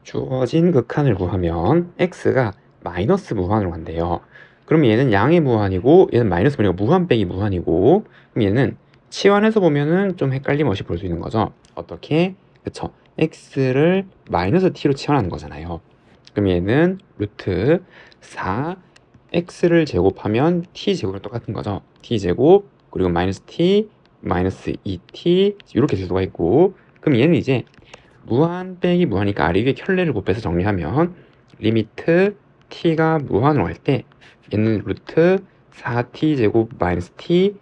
주어진 극한을 구하면 x가 마이너스 무한으로 간대요. 그럼 얘는 양의 무한이고 얘는 마이너스 무한이고 무한 빼기 무한이고, 그럼 얘는 치환해서 보면은 좀 헷갈림 없이 볼 수 있는 거죠. 어떻게? 그쵸? x를 마이너스 t로 치환하는 거잖아요. 그럼 얘는 루트 4 x를 제곱하면 t 제곱이랑 똑같은 거죠. t 제곱 그리고 마이너스 t 마이너스 2t 이렇게 될 수가 있고, 그럼 얘는 이제 무한 빼기 무한이니까 아래 위에 켤레를 곱해서 정리하면 리미트 t가 무한으로 갈 때 얘는 루트 4t 제곱 마이너스 t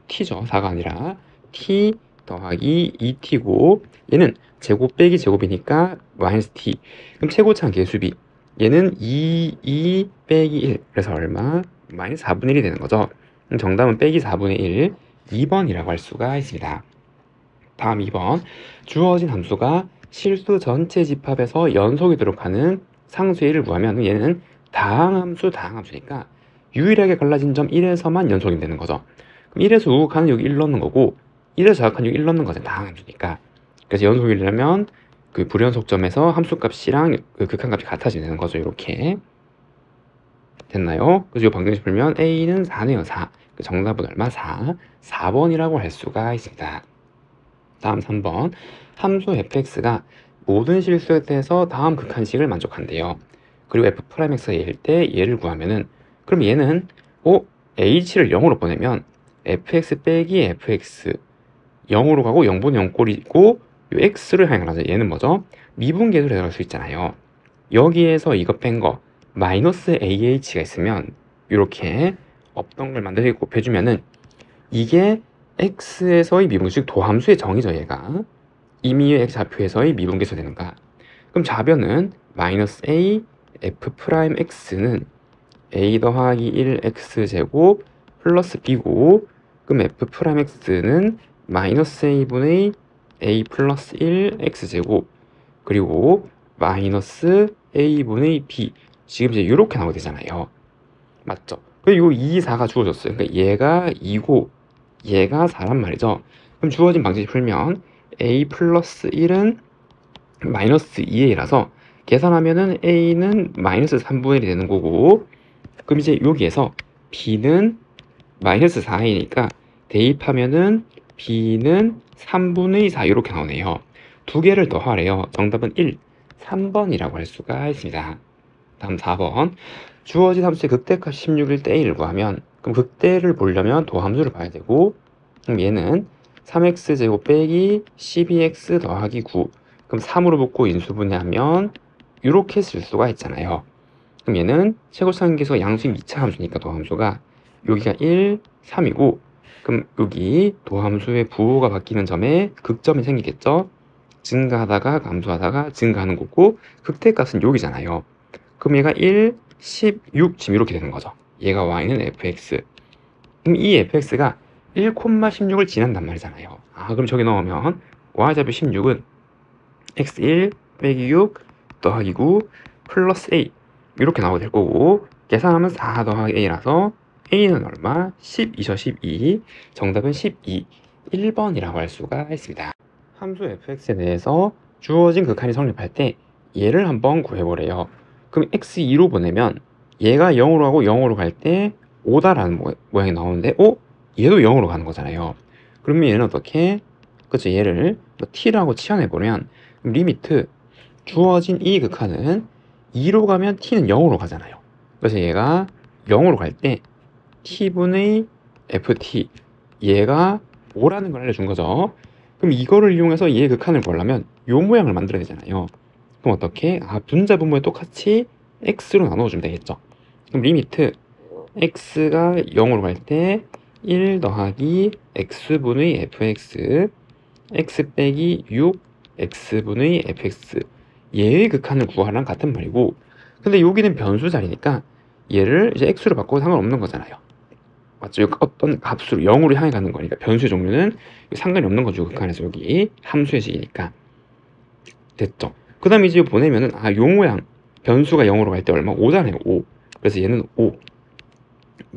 t죠. 4가 아니라 t 더하기 2t고, 얘는 제곱 빼기 제곱이니까 마이너스 t. 그럼 최고차는 개수비, 얘는 2 빼기 1, 그래서 얼마? 마이너스 4분의 1이 되는 거죠. 그럼 정답은 빼기 4분의 1, 2번이라고 할 수가 있습니다. 다음 2번, 주어진 함수가 실수 전체 집합에서 연속이 들어가는 상수의 1을 구하면, 얘는 다항함수니까 유일하게 갈라진 점 1에서만 연속이 되는 거죠. 그럼 1에서 우극하는 여기 1 넣는 거고 1에서 자극하는 여기 1 넣는 거죠. 다항함수니까. 그래서 연속이려면 그 불연속점에서 함수값이랑 그 극한값이 같아지는 거죠. 이렇게 됐나요? 그래서 이 방정식 풀면 a는 4네요. 4. 그 정답은 얼마? 4번이라고 할 수가 있습니다. 다음 3번, 함수 fx가 모든 실수에 대해서 다음 극한식을 만족한대요. 그리고 f'x가 얘일 때 얘를 구하면은, 그럼 얘는 h를 0으로 보내면 fx 빼기 fx 0으로 가고 0분의 0꼴이고 요 x를 향해 가죠. 얘는 뭐죠? 미분계수로 해석할 수 있잖아요. 여기에서 이거 뺀 거 마이너스 ah가 있으면 이렇게 없던 걸 만들어서 곱해주면은 이게 x에서의 미분계수, 도함수의 정의죠. 얘가 임의의 좌표에서의 미분계수 되는가. 그럼 좌변은 마이너스 a f'x는 a 더하기 1 x제곱 플러스 b고, 그럼 f'x는 마이너스 a분의 a 플러스 1 x제곱 그리고 마이너스 a분의 b, 지금 이제 이렇게 나오게 되잖아요. 맞죠? 그리고 2, 4가 주어졌어요. 그러니까 얘가 2고 얘가 4란 말이죠. 그럼 주어진 방식 풀면 a 플러스 1은 마이너스 2a라서 계산하면은 a는 마이너스 3분의 1이 되는 거고, 그럼 이제 여기에서 b는 마이너스 4a니까 대입하면은 b는 3분의 4 이렇게 나오네요. 두 개를 더하래요. 정답은 1, 3번이라고 할 수가 있습니다. 다음 4번, 주어진 함수의 극대값 16일 때 a를 구하면, 그럼 극대를 보려면 도함수를 봐야 되고, 그럼 얘는 3x제곱 빼기 12x 더하기 9, 그럼 3으로 붙고 인수분해하면 이렇게 쓸 수가 있잖아요. 그럼 얘는 최고차항계수가 양수인 2차 함수니까 도함수가 여기가 1, 3이고, 그럼 여기 도함수의 부호가 바뀌는 점에 극점이 생기겠죠. 증가하다가 감소하다가 증가하는 거고, 극대값은 여기잖아요. 그럼 얘가 1, 16 지금 이렇게 되는 거죠. 얘가 y는 fx. 그럼 이 fx가 1,16을 지난단 말이잖아요. 그럼 저기 넣으면 y좌표 16은 x1 빼기 6 더하기 9 플러스 a 이렇게 나오게 될 거고, 계산하면 4 더하기 a라서 a는 얼마? 12죠. 12. 정답은 12, 1번이라고 할 수가 있습니다. 함수 fx에 대해서 주어진 극한이 성립할 때 얘를 한번 구해보래요. 그럼 x2로 보내면 얘가 0으로 가고 0으로 갈 때 5다라는 모양이 나오는데, 얘도 0으로 가는 거잖아요. 그러면 얘는 어떻게? 그렇죠. 얘를 t라고 치환해보면 리미트 주어진 이 극한은 2로 가면 t는 0으로 가잖아요. 그래서 얘가 0으로 갈 때 t분의 ft, 얘가 5라는 걸 알려준 거죠. 그럼 이거를 이용해서 얘의 극한을 구하려면 요 모양을 만들어야 되잖아요. 그럼 어떻게? 분자 분모에 똑같이 x로 나눠주면 되겠죠. 그럼 리미트 x가 0으로 갈 때 1 더하기 x분의 fx, x 빼기 6 x분의 fx, 얘의 극한을 구하라는 같은 말이고, 근데 여기는 변수 자리니까 얘를 이제 x로 바꿔도 상관없는 거잖아요. 맞죠? 어떤 값으로 0으로 향해 가는 거니까 변수의 종류는 상관이 없는 거죠. 극한에서 여기 함수의 식이니까. 됐죠? 그 다음에 이제 보내면은 요 모양 변수가 0으로 갈 때 얼마? 5잖아요. 5. 그래서 얘는 5,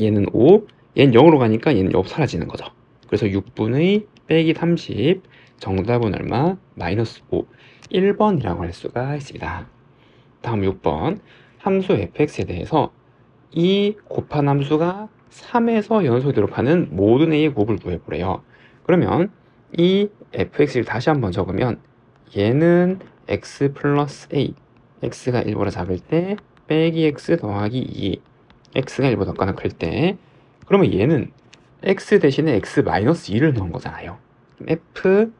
얘는 5, 얘는 0으로 가니까 얘는 0 사라지는 거죠. 그래서 6분의 빼기 30, 정답은 얼마? 마이너스 5. 1번이라고 할 수가 있습니다. 다음 6번 함수 fx에 대해서 이 곱한 함수가 3에서 연속이 되도록 하는 모든 a의 곱을 구해보래요. 그러면 이 fx를 다시 한번 적으면 얘는 x 플러스 a, x가 1보다 작을 때 빼기 x 더하기 2, x가 1보다 작거나 클 때, 그러면 얘는 x 대신에 x 마이너스 2를 넣은 거잖아요. f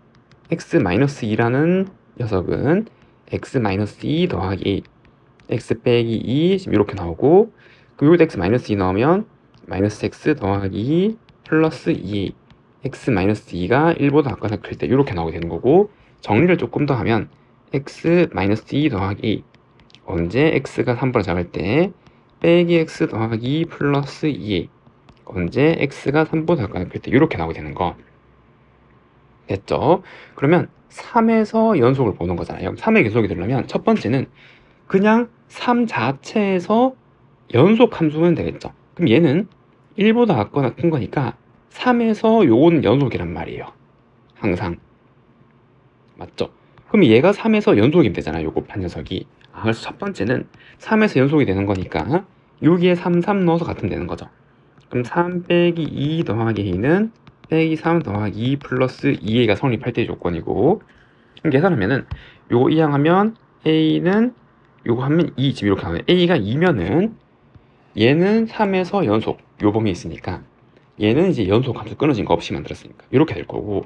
x 마이너스 2라는 녀석은 x 마이너스 2 더하기 1, x 빼기 2 지금 이렇게 나오고, 그 여기다 x 마이너스 2 넣으면 마이너스 x 더하기 2 플러스 2, x 마이너스 2가 1보다 작거나 클 때 이렇게 나오게 되는 거고, 정리를 조금 더 하면 x 마이너스 2 더하기 2, 언제 x가 3보다 작을 때 빼기 x 더하기 2 플러스 2, 언제 x가 3보다 작거나 클 때 이렇게 나오게 되는 거 됐죠? 그러면 3에서 연속을 보는 거잖아요. 3의 연속이 되려면 첫 번째는 그냥 3 자체에서 연속 함수면 되겠죠. 그럼 얘는 1보다 작거나 큰 거니까 3에서 요거는 연속이란 말이에요. 항상. 맞죠? 그럼 얘가 3에서 연속이 되잖아요. 요거 반 녀석이. 그래서 첫 번째는 3에서 연속이 되는 거니까 여기에 3 넣어서 같으면 되는 거죠. 그럼 3 빼기 2 더하기 2는 빼기 3 더하기 2 플러스 2a가 성립할 때의 조건이고, 그럼 계산하면은 요거 이항하면 a는 요거 하면 2, 지금 이렇게 하면 a가 2면은 얘는 3에서 연속, 요 범위에 있으니까 얘는 이제 연속 함수 끊어진 거 없이 만들었으니까 이렇게 될 거고,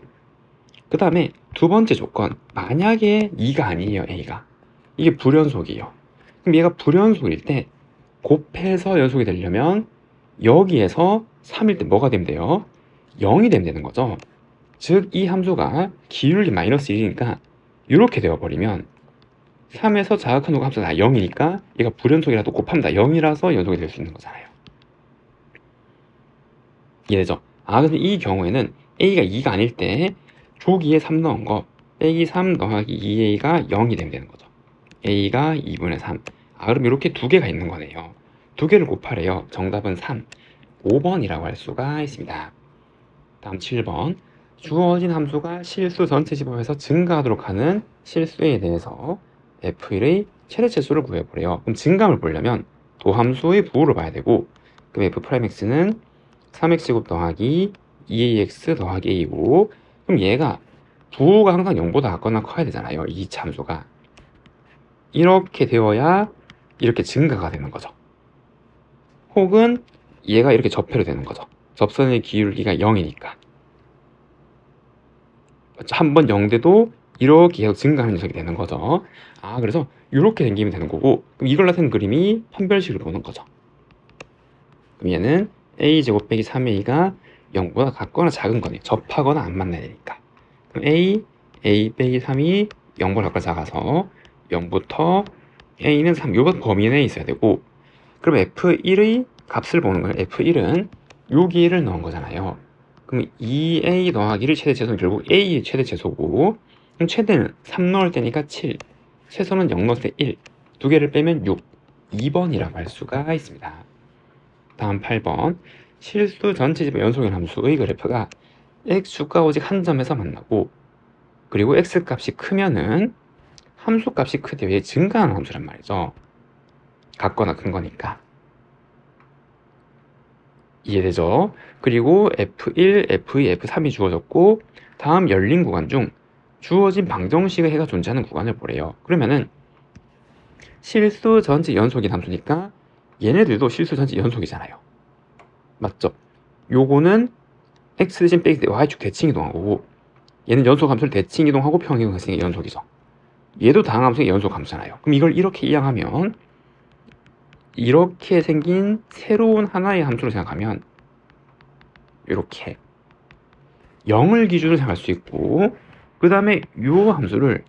그 다음에 두 번째 조건, 만약에 2가 아니에요. a가 이게 불연속이에요. 그럼 얘가 불연속일 때 곱해서 연속이 되려면 여기에서 3일 때 뭐가 되면 돼요? 0이 되면 되는 거죠. 즉 이 함수가 기울기 마이너스 1이니까 이렇게 되어버리면 3에서 자극한 놈 함수가 다 0이니까 얘가 불연속이라도 곱합니다. 0이라서 연속이 될 수 있는 거잖아요. 이해되죠? 근데 이 경우에는 a가 2가 아닐 때 조기에 3 넣은 거 빼기 3 더하기 2a가 0이 되면 되는 거죠. a가 2분의 3. 그럼 이렇게 두 개가 있는 거네요. 두 개를 곱하래요. 정답은 3, 5번이라고 할 수가 있습니다. 다음 7번. 주어진 함수가 실수 전체 집합에서 증가하도록 하는 실수에 대해서 f1의 최대치수를 구해보래요. 그럼 증감을 보려면 도함수의 부호를 봐야 되고, 그럼 f'x는 3x제곱 더하기 2ax 더하기 a고, 그럼 얘가 부호가 항상 0보다 작거나 커야 되잖아요. 이 함수가 이렇게 되어야 이렇게 증가가 되는 거죠. 혹은 얘가 이렇게 접해로 되는 거죠. 접선의 기울기가 0이니까 한번 0돼도 이렇게 계속 증가하는 녀석이 되는 거죠. 그래서 이렇게 생기면 되는 거고, 그럼 이걸 나타낸 그림이 판별식으로 보는 거죠. 그럼 얘는 a제곱 빼기 3a가 0보다 같거나 작은 거네요. 접하거나 안 만나야 되니까. 그럼 a 빼기 3이 0보다 같거나 작아서 0부터 a는 3, 요 범위 내에 있어야 되고, 그럼 f1의 값을 보는 거예요. f1은 여기를 넣은 거잖아요. 그럼 2a 더하기를 최대 최소는 결국 a의 최대 최소고, 그럼 최대는 3 넣을 때니까 7, 최소는 0 넣을 때 1, 두 개를 빼면 6, 2번이라고 할 수가 있습니다. 다음 8번. 실수 전체 집합 연속인 함수의 그래프가 x축과 오직 한 점에서 만나고, 그리고 x값이 크면은 함수값이 크되 왜 증가하는 함수란 말이죠. 같거나 큰 거니까. 이해되죠? 그리고 F1, F2, F3이 주어졌고, 다음 열린 구간 중 주어진 방정식의 해가 존재하는 구간을 보래요. 그러면은 실수 전체 연속인 함수니까 얘네들도 실수 전체 연속이잖아요. 맞죠? 요거는 x 대신 빼기 때 y축 대칭 이동한 거고, 얘는 연속 함수를 대칭 이동하고 평행 이동했으니까 연속이죠. 얘도 다항 함수의 연속 함수잖아요. 그럼 이걸 이렇게 이항하면 이렇게 생긴 새로운 하나의 함수로 생각하면 이렇게 0을 기준으로 생각할 수 있고, 그 다음에 이 함수를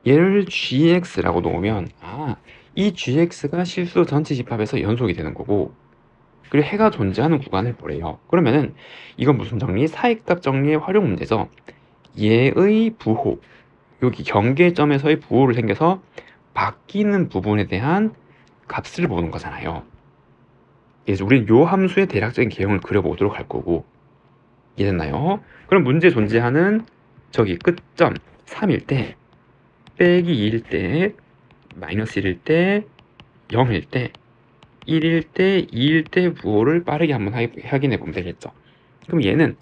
얘를 gx라고 놓으면 이 gx가 실수 전체 집합에서 연속이 되는 거고, 그리고 해가 존재하는 구간을 보래요. 그러면은 이건 무슨 정리? 사이값 정리의 활용 문제죠. 얘의 부호, 여기 경계점에서의 부호를 생겨서 바뀌는 부분에 대한 값을 보는 거잖아요. 그래서 우리는 요 함수의 대략적인 개형을 그려보도록 할 거고, 이해됐나요? 그럼 문제 존재하는 저기 끝점 3일 때 빼기 2일 때, 마이너스 1일 때, 0일 때, 1일 때, 2일 때 부호를 빠르게 한번 확인해 보면 되겠죠. 그럼 얘는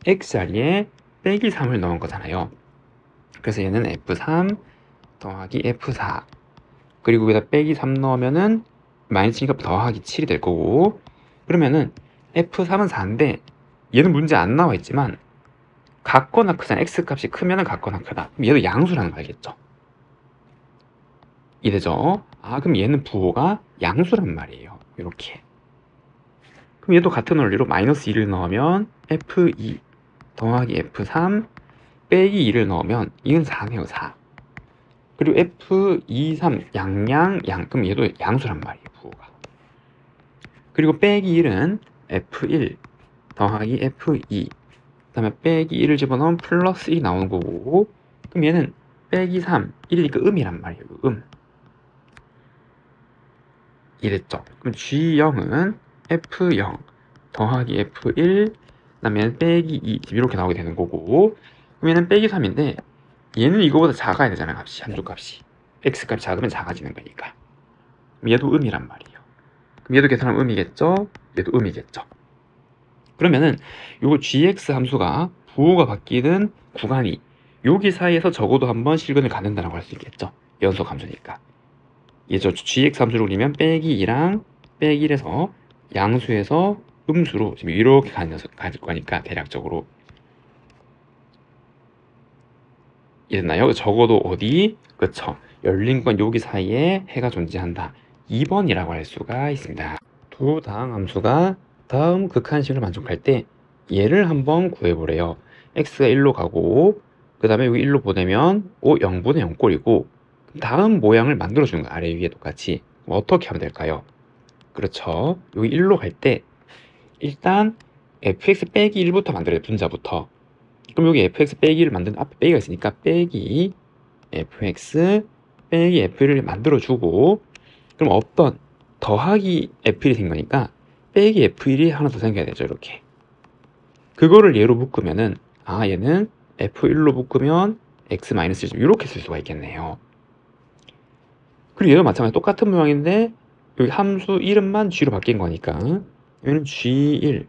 x 자리에 빼기 3을 넣은 거잖아요. 그래서 얘는 f3 더하기 f4, 그리고 여기다 빼기 3 넣으면은 마이너스니까 더하기 7이 될 거고, 그러면은 f3은 4인데 얘는 문제 안 나와 있지만 같거나 크잖아. x 값이 크면은 같거나 크다. 그럼 얘도 양수라는 거 알겠죠? 이래죠? 아, 그럼 얘는 부호가 양수란 말이에요. 이렇게. 그럼 얘도 같은 원리로 마이너스 2를 넣으면 f2 더하기 f3 빼기 2를 넣으면 이건 4네요. 4. 그리고 f2, 3 양양 양, 그럼 얘도 양수란 말이에요. 부호가. 그리고 빼기 1은 f1 더하기 f2, 그 다음에 빼기 1을 집어넣으면 플러스 1이 나오는 거고, 그럼 얘는 빼기 3, 1이니까 음이란 말이에요. 이랬죠. 그럼 G0은 F0 더하기 F1, 그 다음에 빼기 2 이렇게 나오게 되는 거고, 그럼 얘는 빼기 3인데 얘는 이거보다 작아야 되잖아. 값이, 함수값이. X값이 작으면 작아지는 거니까. 그럼 얘도 음이란 말이에요. 그럼 얘도 계산하면 음이겠죠? 얘도 음이겠죠. 그러면은 요거 gx 함수가 부호가 바뀌는 구간이 여기 사이에서 적어도 한번 실근을 갖는다라고 할 수 있겠죠. 연속 함수니까. 얘죠. gx 함수를 그리면 빼기 2랑 빼기 1에서 양수에서 음수로 지금 이렇게 가질 거니까 대략적으로. 이랬나요? 적어도 어디? 그쵸. 열린 건 여기 사이에 해가 존재한다. 2번이라고 할 수가 있습니다. 두 다항 함수가 다음 극한식을 만족할 때 얘를 한번 구해보래요. x가 1로 가고, 그 다음에 여기 1로 보내면 0분의 0꼴이고, 다음 모양을 만들어주는 거예요. 아래 위에 똑같이. 어떻게 하면 될까요? 그렇죠. 여기 1로 갈 때 일단 fx 빼기 1부터 만들어요. 분자부터. 그럼 여기 fx 빼기를 만드는 앞에 빼기가 있으니까 빼기 fx 빼기 f1을 만들어주고, 그럼 어떤 더하기 f1이 생기니까 빼기 f1이 하나 더 생겨야 되죠. 이렇게. 그거를 얘로 묶으면은 얘는 f1로 묶으면 x-1 이렇게 쓸 수가 있겠네요. 그리고 얘도 마찬가지로 똑같은 모양인데 여기 함수 이름만 g로 바뀐 거니까 얘는 g1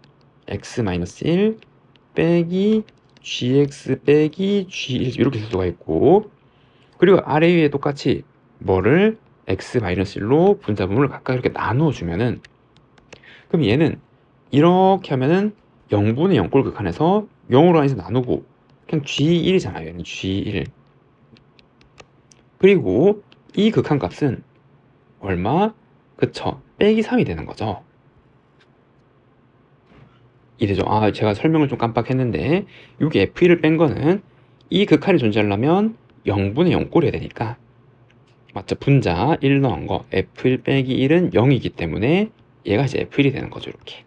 x-1 빼기 gx 빼기 g1 이렇게 쓸 수가 있고, 그리고 아래 위에 똑같이 뭐를 x-1로 분자분모를 각각 이렇게 나누어 주면은, 그럼 얘는 이렇게 하면은 0분의 0꼴 극한에서 0으로 해서 나누고 그냥 g1이잖아요. 얘는 g1. 그리고 이 극한 값은 얼마? 그쵸. 빼기 3이 되는 거죠. 이래죠. 제가 설명을 좀 깜빡했는데 여기 f1을 뺀 거는 이 극한이 존재하려면 0분의 0꼴이어야 되니까, 맞죠? 분자 1 넣은 거 f1 빼기 1은 0이기 때문에 얘가 이제 f1이 되는 거죠. 이렇게.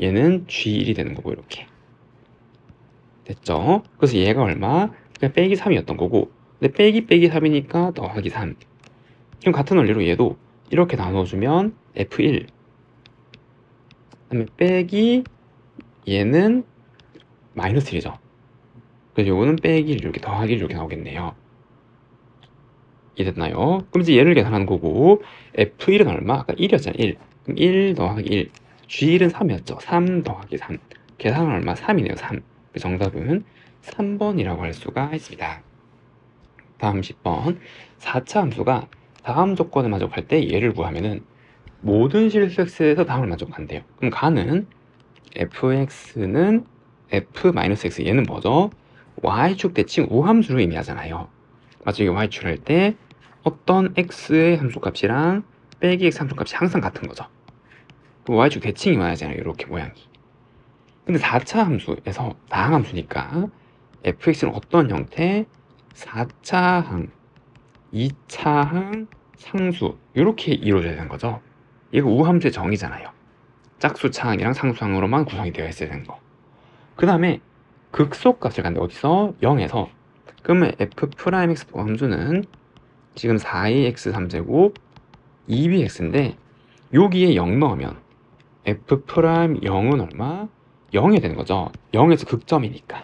얘는 g1이 되는 거고 이렇게. 됐죠? 그래서 얘가 얼마? 그냥 빼기 3이었던 거고, 근데 빼기 3이니까 더하기 3. 그럼 같은 원리로 얘도 이렇게 나눠주면 f1, 그다음에 빼기 얘는 마이너스 1이죠. 그래서 요거는 빼기 1 이렇게 더하기 1 이렇게 나오겠네요. 이해됐나요? 그럼 이제 얘를 계산하는 거고, f1은 얼마? 아까 1이었잖아요. 1. 그럼 1 더하기 1. g1은 3이었죠. 3 더하기 3. 계산은 얼마? 3이네요. 3. 정답은 3번이라고 할 수가 있습니다. 다음 10번. 4차 함수가 다음 조건을 만족할 때 얘를 구하면은 모든 실수 x에서 다음을 만족한대요. 그럼 가는 fx는 f-x, 얘는 뭐죠? y축 대칭 우함수를 의미하잖아요. 맞죠? 이게 y축을 할 때 어떤 x의 함수값이랑 빼기 x 함수값이 항상 같은 거죠. y축 대칭이 말하잖아요. 이렇게 모양이. 근데 4차 함수에서 다항 함수니까 fx는 어떤 형태? 4차항, 2차항, 상수 이렇게 이루어져야 되는 거죠. 이거 우함수의 정의잖아요. 짝수차항이랑 상수항으로만 구성이 되어 있어야 되는 거. 그 다음에 극소값을 갖는데 어디서? 0에서. 그러면 f'x 함수는 지금 4ax 3제곱 2bx인데 여기에 0 넣으면 f'0은 얼마? 0이 되는 거죠. 0에서 극점이니까.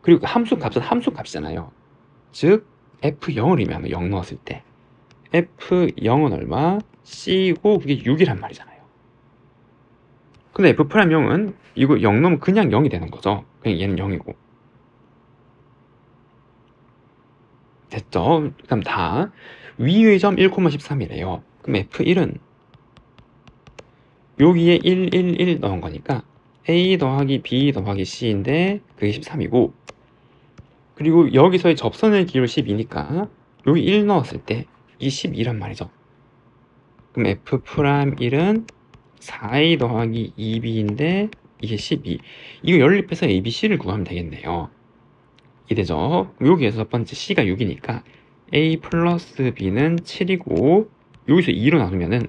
그리고 함수값은 함수값이잖아요. 즉 F0을 의미하는 0 넣었을 때 F0은 얼마? C이고 그게 6이란 말이잖아요. 근데 F'0은 이거 0 넣으면 그냥 0이 되는 거죠. 그냥 얘는 0이고. 됐죠? 그다음 다 위의 점 1,13이래요. 그럼 F1은 여기에 1, 1, 1 넣은 거니까 A 더하기 B 더하기 C인데 그게 13이고, 그리고 여기서의 접선의 기울 12니까 여기 1 넣었을 때 이게 12란 말이죠. 그럼 F'1은 4A 더하기 2B인데 이게 12. 이거 연립해서 ABC를 구하면 되겠네요. 이되죠? 여기에서 첫 번째 C가 6이니까 A 플러스 B는 7이고, 여기서 2로 나누면은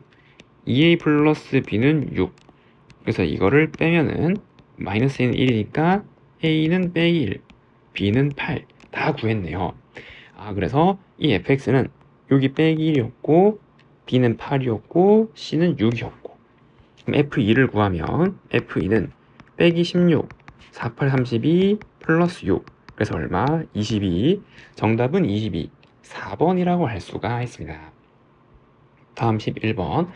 2A 플러스 B는 6. 그래서 이거를 빼면은 마이너스 A는 1이니까 A는 빼기 1, B는 8. 다 구했네요. 그래서 이 fx는 여기 빼기 1이었고 B는 8이었고 C는 6이었고, 그럼 F2를 구하면 F2는 빼기 16, 4, 8, 32 플러스 6. 그래서 얼마? 22. 정답은 22, 4번이라고 할 수가 있습니다. 다음 11번.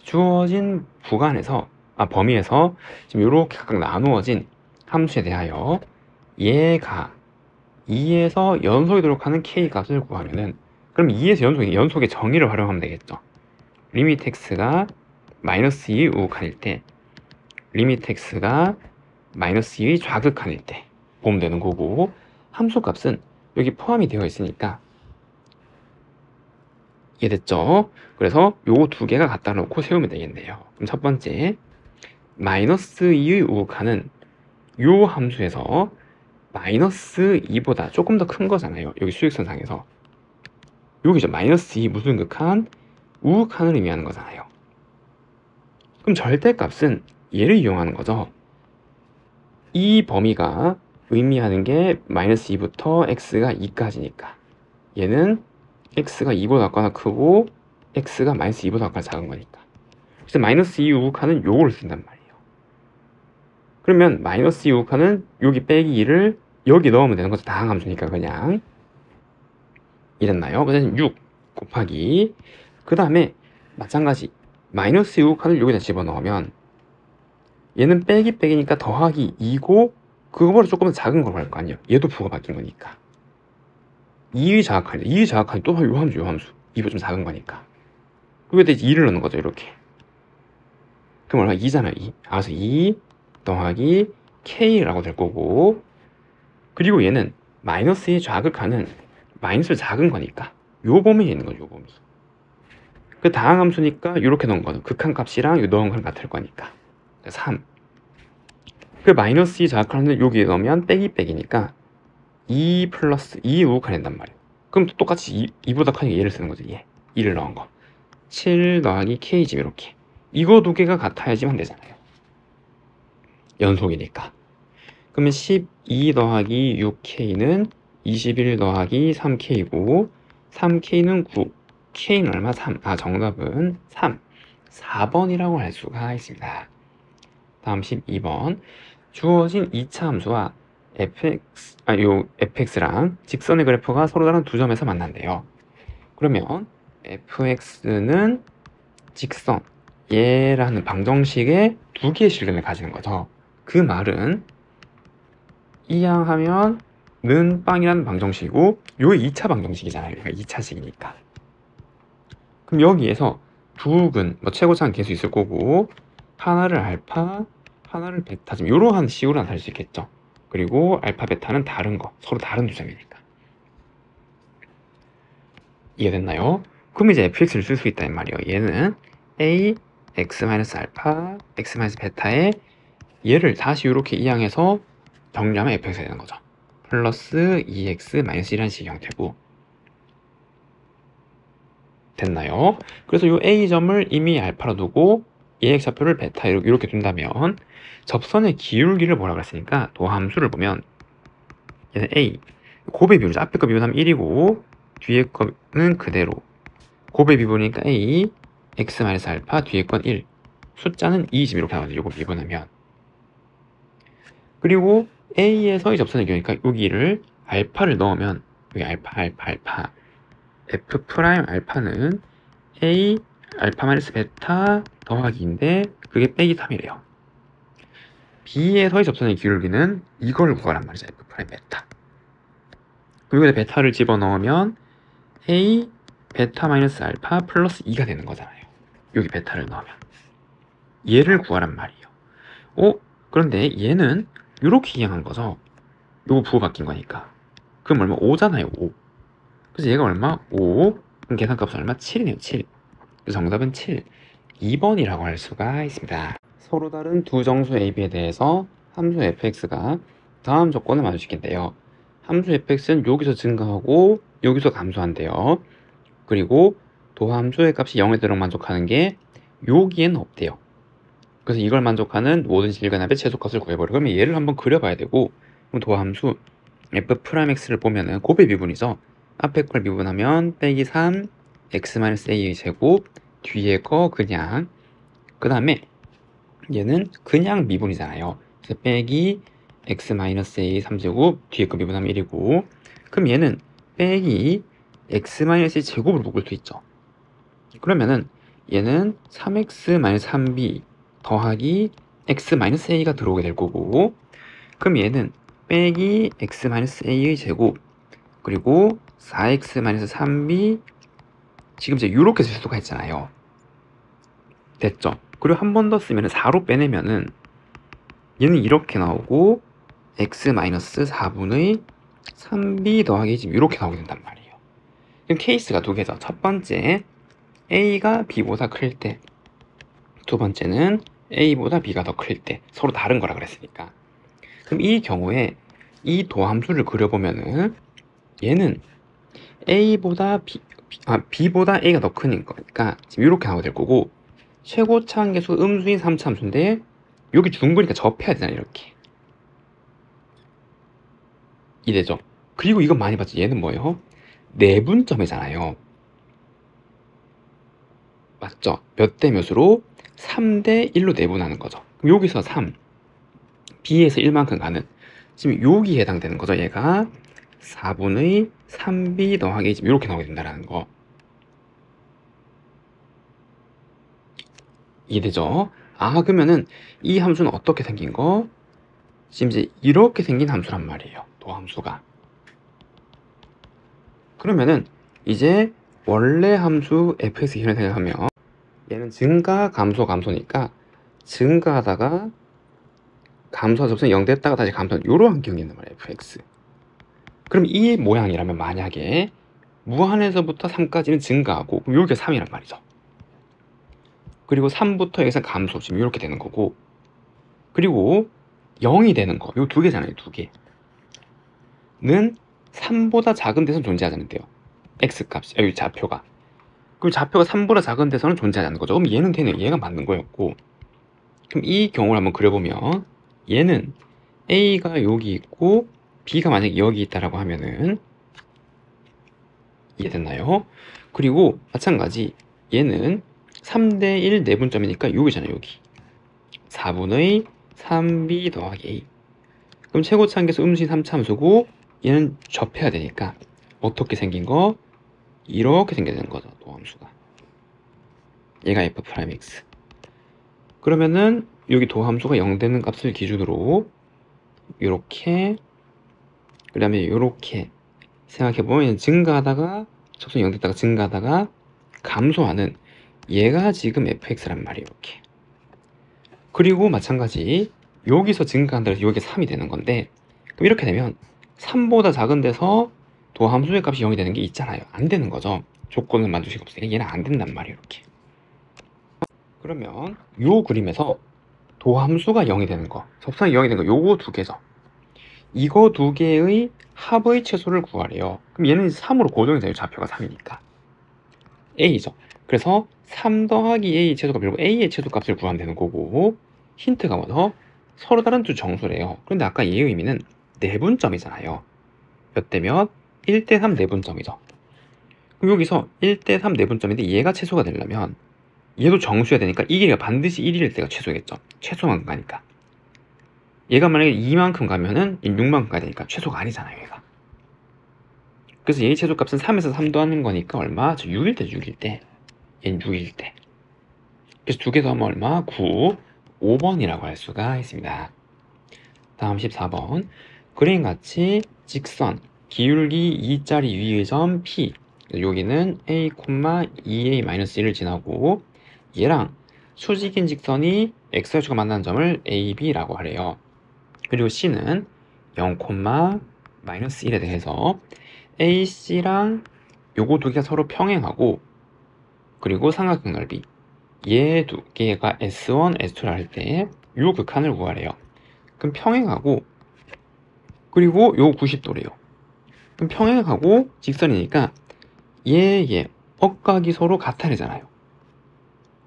주어진 구간에서 범위에서 지금 이렇게 각각 나누어진 함수에 대하여 얘가 2에서 연속이도록 하는 k 값을 구하면은, 그럼 2에서 연속의 정의를 활용하면 되겠죠. 리미트 x가 마이너스 2의 우극한일 때, 리미트 x가 마이너스 2의 좌극한일 때 보면 되는 거고, 함수 값은 여기 포함이 되어 있으니까 이해됐죠? 그래서 요 두 개가 갖다 놓고 세우면 되겠네요. 그럼 첫 번째, 마이너스 2의 우극한은 요 함수에서 마이너스 2보다 조금 더 큰 거잖아요. 여기 수직선상에서 여기죠. 마이너스 2 무슨 극한? 우극한을 의미하는 거잖아요. 그럼 절대값은 얘를 이용하는 거죠. 이 범위가 의미하는 게 마이너스 2부터 x가 2까지니까 얘는 x가 2보다 작거나 크고 x가 마이너스 2보다 작거나 작은 거니까, 그래서 마이너스 2 우극한은 요거를 쓴단 말이에요. 그러면 마이너스 2 우극한은 여기 빼기 2를 여기 넣으면 되는 거죠. 다항함수니까 그냥. 이랬나요? 그래서 6 곱하기, 그 다음에 마찬가지 마이너스 2 우극한을 여기다 집어넣으면 얘는 빼기 빼기니까 더하기 2고 그거보다 조금 더 작은 걸 할 거 아니에요. 얘도 부가 바뀐 거니까 2의 자각한이, 2의 자각한이 또 요 함수 2보다 좀 작은 거니까 여기다 이제 2를 넣는 거죠. 이렇게. 그럼 얼마? 2잖아요. 2. 그래서 2 더하기 k라고 될 거고, 그리고 얘는 마이너스의 좌극한은 마이너스 작은 거니까 요 범위에 있는 거죠. 요 범위. 그 다항함수니까 이렇게 넣은 거는 극한값이랑 요 넣은 거랑 같을 거니까 3. 그 마이너스 2 자극한을 여기에 넣으면 빼기 빼기니까 2 플러스 2 우극한이 된단 말이에요. 그럼 또 똑같이 2보다 크니까 얘를 쓰는 거죠. 얘 2를 넣은 거 7 더하기 k집 이렇게. 이거 두 개가 같아야지만 되잖아요. 연속이니까. 그러면 12 더하기 6k는 21 더하기 3k고 3k는 9, k는 얼마? 3. 정답은 3, 4번이라고 할 수가 있습니다. 다음 12번. 주어진 2차 함수와 fx랑 직선의 그래프가 서로 다른 두 점에서 만난대요. 그러면 fx는 직선 얘라는 방정식의 두 개의 실근을 가지는 거죠. 그 말은 이항하면 는 빵이라는 방정식이고 요 2차 방정식이잖아요. 그러니까 2차식이니까. 그럼 여기에서 두 근, 최고차는 계수 있을 거고 하나를 알파, 하나를 베타, 좀 이러한 식으로 나타낼 수 있겠죠. 그리고 알파, 베타는 다른 거, 서로 다른 두 점이니까. 이해됐나요? 그럼 이제 fx를 쓸 수 있다는 말이에요. 얘는 a x-알파, x-베타에 얘를 다시 이렇게 이항해서 정리하면 fx가 되는 거죠. 플러스 2x-1이라는 식의 형태고. 됐나요? 그래서 이 a점을 이미 알파로 두고 ax좌표를 베타 이렇게 둔다면 접선의 기울기를 뭐라 그랬으니까 도함수를 보면 얘는 a, 곱의 비율이죠. 앞에 거 비교하면 1이고 뒤에 거는 그대로 곱의 비율이니까 a x-알파, 뒤에 건 1, 숫자는 2 지금 이렇게 나와요. 이거 미분하면. 그리고 a에서의 접선의 기울기니까 여기를 알파를 넣으면 여기 알파 F 프라임 알파는 A 알파 마이너스 베타 더하기인데 그게 빼기 3이래요. B에서의 접선의 기울기는 이걸 구하란 말이죠. F 프라임 베타. 그리고 베타를 집어넣으면 A 베타 마이너스 알파 플러스 2가 되는 거잖아요. 여기 베타를 넣으면. 얘를 구하란 말이에요. 그런데 얘는 이렇게 이항한 거죠. 요거 부호 바뀐 거니까. 그럼 얼마? 5잖아요. 5. 그래서 얘가 얼마? 5. 그럼 계산값은 얼마? 7이네요. 7. 그래서 정답은 7. 2번이라고 할 수가 있습니다. 서로 다른 두 정수 AB에 대해서 함수 fx가 다음 조건을 맞추시겠는데요. 함수 fx는 여기서 증가하고 여기서 감소한대요. 그리고 도함수의 값이 0에 들어 만족하는 게 여기에는 없대요. 그래서 이걸 만족하는 모든 실근합의 최소값을 구해버려. 그러면 얘를 한번 그려봐야 되고, 그럼 도함수 f'x를 보면은 곱의 미분이죠. 앞에 걸 미분하면 빼기 3 x-a의 제곱, 뒤에 거 그냥, 그 다음에 얘는 그냥 미분이잖아요. 그래서 빼기 x-a 3제곱, 뒤에 거 미분하면 1이고, 그럼 얘는 빼기 x-a 제곱으로 묶을 수 있죠. 그러면은 얘는 3x-3b 더하기 x-a가 들어오게 될 거고, 그럼 얘는 빼기 x-a의 제곱 그리고 4x-3b 지금 이제 이렇게 쓸 수가 있잖아요. 됐죠? 그리고 한 번 더 쓰면 4로 빼내면은 얘는 이렇게 나오고 x-4분의 3b 더하기 지금 이렇게 나오게 된단 말이에요. 그럼 케이스가 두 개죠. 첫 번째 a가 b보다 클 때, 두 번째는 a보다 b가 더 클 때. 서로 다른 거라 그랬으니까. 그럼 이 경우에 이 도함수를 그려보면은 얘는 A보다 B보다 A가 더 큰 거니까 지금 이렇게 나오게 될 거고, 최고차항계수 음수인 3차함수인데 여기 둥그니까 접해야 되잖아요. 이렇게 이래죠. 그리고 이건 많이 봤죠. 얘는 뭐예요? 내분점이잖아요. 맞죠? 몇 대 몇으로? 3대 1로 내분하는 거죠. 그럼 여기서 3 B에서 1만큼 가는, 지금 여기에 해당되는 거죠. 얘가 4분의 3b 더하기 지금 이렇게 나오게 된다는 거. 이해되죠? 그러면은 이 함수는 어떻게 생긴 거? 지금 이제 이렇게 생긴 함수란 말이에요. 도함수가. 그러면은 이제 원래 함수 fx 기준을 생각하면 얘는 증가, 감소, 감소니까 증가하다가 감소하다 접선 0 됐다가 다시 감소, 요런 기억이 있는 말이에요. fx. 그럼 이 모양이라면 만약에 무한에서부터 3까지는 증가하고, 그럼 여기가 3이란 말이죠. 그리고 3부터 여기서 감소, 지금 이렇게 되는 거고, 그리고 0이 되는 거, 요 두 개잖아요. 두 개는 3보다 작은 데서는 존재하지 않는데요. x값이, 여기 좌표가. 그럼 좌표가 3보다 작은 데서는 존재하지 않는 거죠. 그럼 얘는 되네요. 얘가 맞는 거였고, 그럼 이 경우를 한번 그려보면 얘는 a가 여기 있고 b가 만약에 여기 있다라고 하면은, 이해됐나요? 그리고 마찬가지 얘는 3대 1 내분점이니까 여기잖아요. 여기 4분의 3b 더하기 a. 그럼 최고차항계수 음수인 3차함수고 얘는 접해야 되니까 어떻게 생긴 거? 이렇게 생겨야 되는 거죠. 도함수가. 얘가 f'x. 그러면은 여기 도함수가 0 되는 값을 기준으로 이렇게, 그 다음에 이렇게 생각해보면 증가하다가 접선 0 됐다가 증가하다가 감소하는 얘가 지금 fx란 말이에요. 이렇게. 그리고 마찬가지 여기서 증가한다 해서 여기가 3이 되는 건데, 그럼 이렇게 되면 3보다 작은 데서 도함수의 값이 0이 되는 게 있잖아요. 안 되는 거죠. 조건을 만들 수가 없으니까 얘는 안 된단 말이에요. 이렇게. 그러면 요 그림에서 도함수가 0이 되는 거, 접선이 0이 되는 거, 요거 두 개죠. 이거 두 개의 합의 최소를 구하래요. 그럼 얘는 3으로 고정이잖아요. 좌표가 3이니까 a죠. 그래서 3 더하기 a 최소값, 그리고 a의 최소값을 구하면 되는 거고, 힌트가 뭐죠? 서로 다른 두 정수래요. 그런데 아까 얘의 의미는 내분점이잖아요. 몇 대 몇? 1대 3 내분점이죠. 그럼 여기서 1대 3 내분점인데 얘가 최소가 되려면 얘도 정수여야 되니까 이 길이가 반드시 1일 때가 최소겠죠. 최소만 가니까. 얘가 만약에 2만큼 가면은 6만큼 가야 되니까 최소가 아니잖아요. 얘가. 그래서 얘의 최소값은 3에서 3 더하는 거니까 얼마? 6일 때 6일 때. 얘는 6일 때. 그래서 두 개 더하면 얼마? 9. 5번이라고 할 수가 있습니다. 다음 14번. 그림같이 직선 기울기 2짜리 위의 점 P, 여기는 a, 2a-1을 지나고 얘랑 수직인 직선이 x축과 만나는 점을 AB라고 하래요. 그리고 C는 0,-1에 대해서 AC랑 요거 두 개가 서로 평행하고, 그리고 삼각형 넓이 얘 두 개가 S1, S2를 할 때 요 극한을 구하래요. 그럼 평행하고, 그리고 요 90도래요. 그럼 평행하고 직선이니까 얘 억각이 서로 같아야잖아요.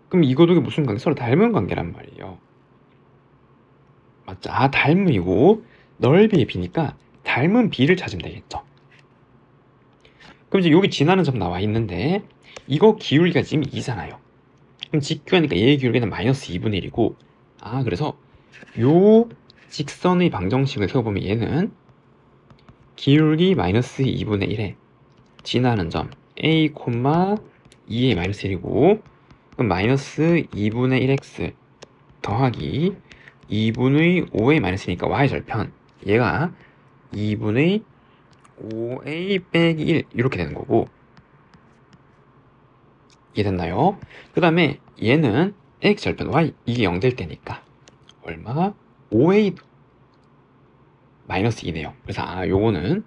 그럼 이거 두 개 무슨 관계? 서로 닮은 관계란 말이에요. 맞죠? 아, 닮음이고 넓이의 비니까 닮은 비를 찾으면 되겠죠. 그럼 이제 여기 지나는 점 나와 있는데 이거 기울기가 지금 2잖아요. 그럼 직교하니까 얘의 기울기는 마이너스 2분의 1이고, 아, 그래서 요 직선의 방정식을 세워보면 얘는 기울기 마이너스 2분의 1에 지나는 점 a, 2의 마이너스 1이고, 그럼 마이너스 2분의 1x 더하기 2분의 5a 마이너스니까 y 절편, 얘가 2분의 5a 빼기 1 이렇게 되는 거고, 이해됐나요? 그 다음에 얘는 x 절편 y, 이게 0 될 때니까 얼마? 5a 마이너스 2네요. 그래서 아, 요거는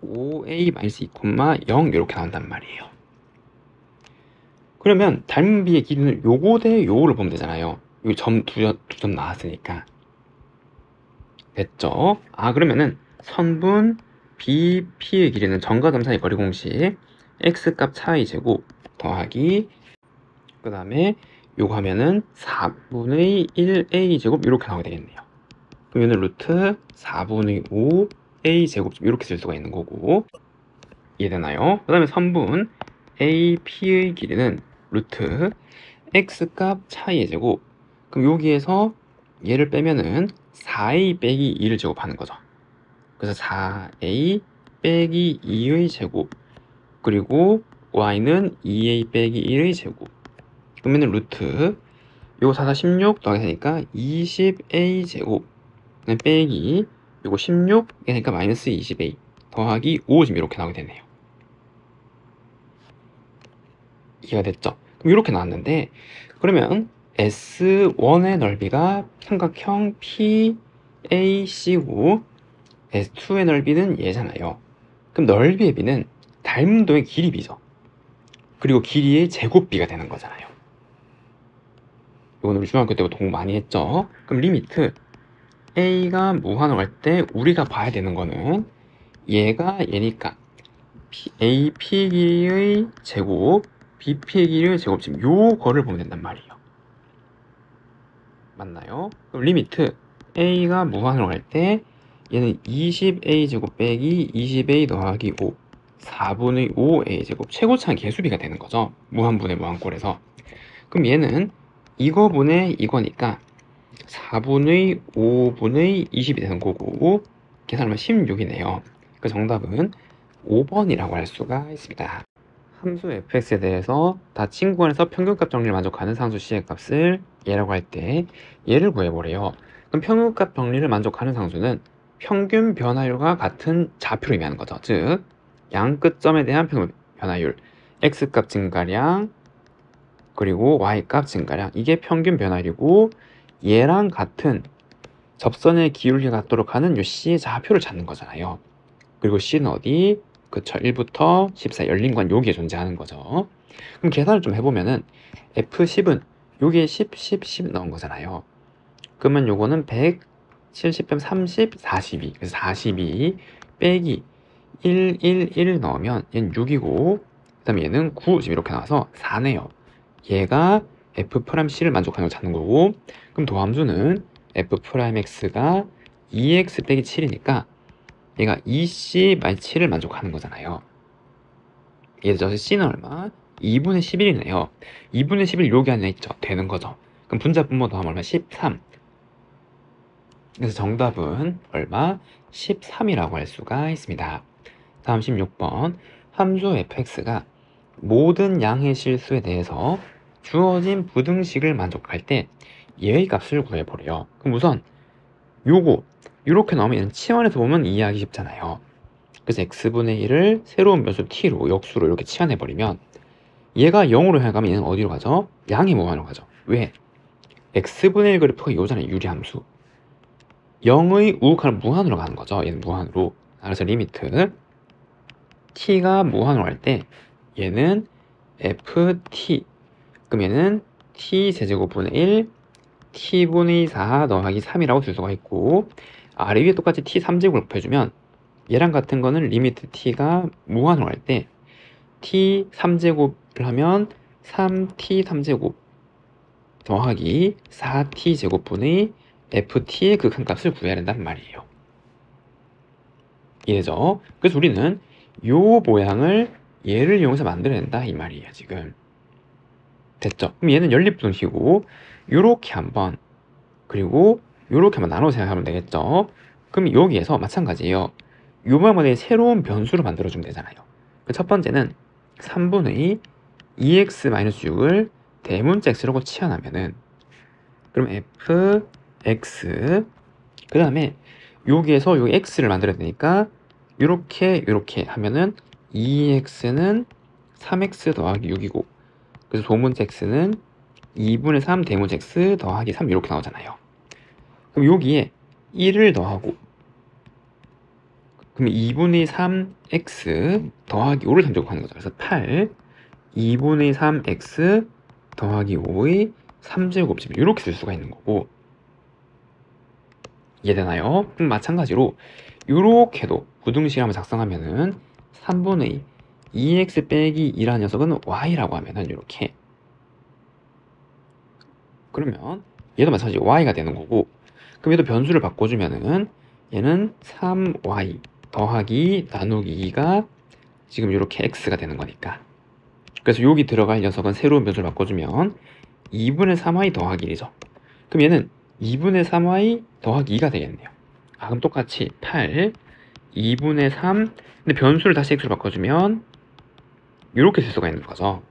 5a 마이너스 2,0 이렇게 나온단 말이에요. 그러면 닮은 비의 길이는 요거 대 요거를 보면 되잖아요. 여기 점 두 점 나왔으니까. 됐죠? 아, 그러면은 선분 BP의 길이는 점과 점 사이 거리 공식 x값 차이 제곱 더하기, 그 다음에 요거 하면은 4분의 1a 제곱 이렇게 나오게 되겠네요. 그럼 얘는 루트 4분의 5a 제곱 이렇게 쓸 수가 있는 거고, 이해되나요? 그 다음에 선분 AP의 길이는 루트 x값 차이의 제곱, 그럼 여기에서 얘를 빼면은 4a 빼기 2를 제곱하는 거죠. 그래서 4a 빼기 2의 제곱, 그리고 y는 2a 빼기 1의 제곱, 그러면은 루트 요거 4, 4, 16 더하게 되니까 20a 제곱 빼기 요거 16 그러니까 마이너스 20a 더하기 5 지금 이렇게 나오게 되네요. 이해가 됐죠? 그럼 이렇게 나왔는데, 그러면 S1의 넓이가 삼각형 PAC고 S2의 넓이는 얘잖아요. 그럼 넓이의 비는 닮음도의 길이 비죠. 그리고 길이의 제곱비가 되는 거잖아요. 이건 우리 중학교 때부터 공부 많이 했죠. 그럼 리미트 A가 무한으로 갈 때 우리가 봐야 되는 거는 얘가 얘니까 AP 길이의 제곱, BP의 길이의 제곱, 지금 요거를 보면 된단 말이에요. 맞나요? 그럼 리미트 A가 무한으로 갈 때 얘는 20A 제곱 빼기 20A 더하기 5, 4분의 5A 제곱, 최고차는 개수비가 되는 거죠. 무한분의 무한꼴에서. 그럼 얘는 이거분의 이거니까 4분의 5분의 20이 되는 거고, 계산하면 16이네요. 그 정답은 5번이라고 할 수가 있습니다. 함수 fx에 대해서 다 친구간에서 평균값 정리를 만족하는 상수 c의 값을 얘라고 할 때 얘를 구해보래요. 그럼 평균값 정리를 만족하는 상수는 평균 변화율과 같은 좌표를 의미하는 거죠. 즉 양 끝점에 대한 평균 변화율, x값 증가량 그리고 y값 증가량, 이게 평균 변화율이고, 얘랑 같은 접선의 기울기 같도록 하는 요 c의 좌표를 찾는 거잖아요. 그리고 c는 어디? 그쵸, 1부터 14 열린관 여기에 존재하는 거죠. 그럼 계산을 좀 해보면은 F10은 여기에 10, 10, 10 넣은 거잖아요. 그러면 요거는 100, 70, 30, 42. 그래서 42 빼기 1, 1, 1 넣으면 얘는 6이고, 그 다음에 얘는 9, 지금 이렇게 나와서 4네요. 얘가 F'C를 만족하는 걸 찾는 거고, 그럼 도함수는 F'X가 2x 빼기 7이니까 얘가 2c-7을 만족하는 거잖아요. 예를 들어서 c는 얼마? 2분의 11이네요. 2분의 11 여기 안에 있죠. 되는 거죠. 그럼 분자 분모 더하면 얼마? 13. 그래서 정답은 얼마? 13이라고 할 수가 있습니다. 다음 16번. 함수 fx가 모든 양의 실수에 대해서 주어진 부등식을 만족할 때 얘의 값을 구해보래요. 그럼 우선 요거 이렇게 나오면 치환해서 보면 이해하기 쉽잖아요. 그래서 x분의 1을 새로운 변수 t로 역수로 이렇게 치환해버리면 얘가 0으로 향하면 얘는 어디로 가죠? 양의 무한으로 가죠. 왜? x분의 1 그래프가 요잖아요. 유리함수 0의 우극하는 무한으로 가는 거죠. 얘는 무한으로. 그래서 리미트 t가 무한으로 할 때 얘는 ft 그럼 얘는 t 제제곱분의 1 t분의 4 더하기 3이라고 쓸 수가 있고, 아래 위에 똑같이 t 3제곱을 곱해주면 얘랑 같은 거는 리미트 t가 무한으로 할 때 t 3제곱을 하면 3t 3제곱 더하기 4t 제곱분의 ft의 극한값을 구해야 된단 말이에요. 이해죠? 그래서 우리는 요 모양을 얘를 이용해서 만들어야 된다 이 말이에요. 지금 됐죠? 그럼 얘는 연립분식이고 요렇게 한번 그리고 요렇게 한번 나눠 생각하면 되겠죠? 그럼 여기에서 마찬가지예요. 요 모양만에 새로운 변수를 만들어주면 되잖아요. 그 첫 번째는 3분의 2x-6을 대문자 x라고 치환하면은 그럼 fx 그 다음에 여기에서 여기 x를 만들어야 되니까 요렇게 하면은 2x는 3x 더하기 6이고 그래서 소문자 x는 2분의 3 대문자 x 더하기 3 이렇게 나오잖아요. 그럼 여기에 1을 더하고 그럼 2분의 3x 더하기 5를 3제곱하는 거죠. 그래서 8 2분의 3x 더하기 5의 3제곱집 이렇게 쓸 수가 있는 거고 이해되나요? 그럼 마찬가지로 이렇게도 부등식 한번 작성하면은 3분의 2x 빼기 2라는 녀석은 y라고 하면은 이렇게 그러면 얘도 마찬가지로 y가 되는 거고 그럼 얘도 변수를 바꿔주면은 얘는 3y 더하기 나누기 2가 지금 이렇게 x가 되는 거니까 그래서 여기 들어갈 녀석은 새로운 변수를 바꿔주면 2분의 3y 더하기 1이죠. 그럼 얘는 2분의 3y 더하기 2가 되겠네요. 그럼 똑같이 8 2분의 3 근데 변수를 다시 x로 바꿔주면 이렇게 쓸 수가 있는 거죠.